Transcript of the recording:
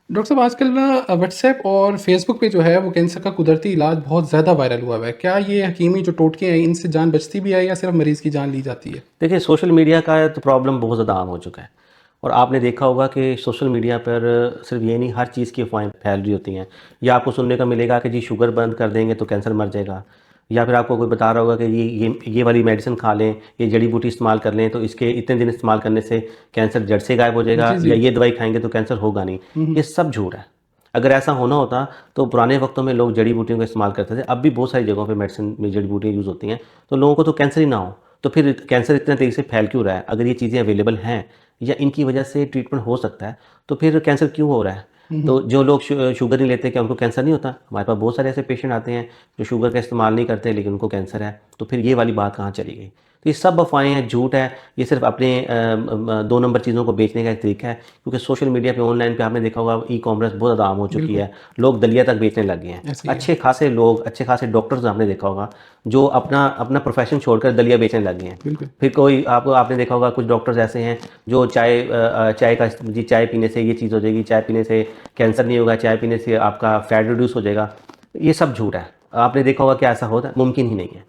Doctor साहब आजकल ना व्हाट्सएप और फेसबुक पे जो है वो कैंसर का कुदरती इलाज बहुत ज़्यादा वायरल हुआ है। क्या ये हकीमी जो टोटके हैं इनसे जान बचती भी है या सिर्फ मरीज़ की जान ली जाती है? देखिए, सोशल मीडिया का तो प्रॉब्लम बहुत ज़्यादा आम हो चुका है और आपने देखा होगा कि सोशल मीडिया पर सिर्फ ये नहीं, हर चीज़ की अफवाहें फैल रही होती हैं। या आपको सुनने को मिलेगा कि जी शुगर बंद कर देंगे तो कैंसर मर जाएगा, या फिर आपको कोई बता रहा होगा कि ये वाली मेडिसिन खा लें, ये जड़ी बूटी इस्तेमाल कर लें तो इसके इतने दिन इस्तेमाल करने से कैंसर जड़ से गायब हो जाएगा, जी, या जी। ये दवाई खाएंगे तो कैंसर होगा नहीं। हुँ, ये हुँ। सब झूठ है। अगर ऐसा होना होता तो पुराने वक्तों में लोग जड़ी बूटियों का इस्तेमाल करते थे। अब भी बहुत सारी जगहों पे मेडिसिन में जड़ी बूटियाँ यूज़ होती हैं, तो लोगों को तो कैंसर ही ना हो। तो फिर कैंसर इतने तेज़ी से फैल क्यों रहा है? अगर ये चीज़ें अवेलेबल हैं या इनकी वजह से ट्रीटमेंट हो सकता है, तो फिर कैंसर क्यों हो रहा है? हुँ, हुँ। तो जो लोग शुगर नहीं लेते, क्या उनको कैंसर नहीं होता? हमारे पास बहुत सारे ऐसे पेशेंट आते हैं जो शुगर का इस्तेमाल नहीं करते लेकिन उनको कैंसर है। तो फिर ये वाली बात कहाँ चली गई? तो ये सब अफ़वाहें हैं, झूठ है। ये सिर्फ़ अपने 2 नंबर चीज़ों को बेचने का एक तरीका है, क्योंकि सोशल मीडिया पे, ऑनलाइन पे आपने देखा होगा ई-कॉमर्स बहुत ज़्यादा आम हो चुकी बिल्कुल, है। लोग दलिया तक बेचने लग गए हैं। ऐसे ही है। अच्छे खासे लोग, अच्छे खासे डॉक्टर्स आपने देखा होगा जो अपना अपना प्रोफ़ेशन छोड़कर दलिया बेचने लग गए हैं। बिल्कुल। फिर कोई आपने देखा होगा कुछ डॉक्टर्स ऐसे हैं जो चाय का जी चाय पीने से ये चीज़ हो जाएगी, चाय पीने से कैंसर नहीं होगा, चाय पीने से आपका फैट रिड्यूस हो जाएगा। ये सब झूठ है। आपने देखा होगा कि ऐसा होता है? मुमकिन ही नहीं है।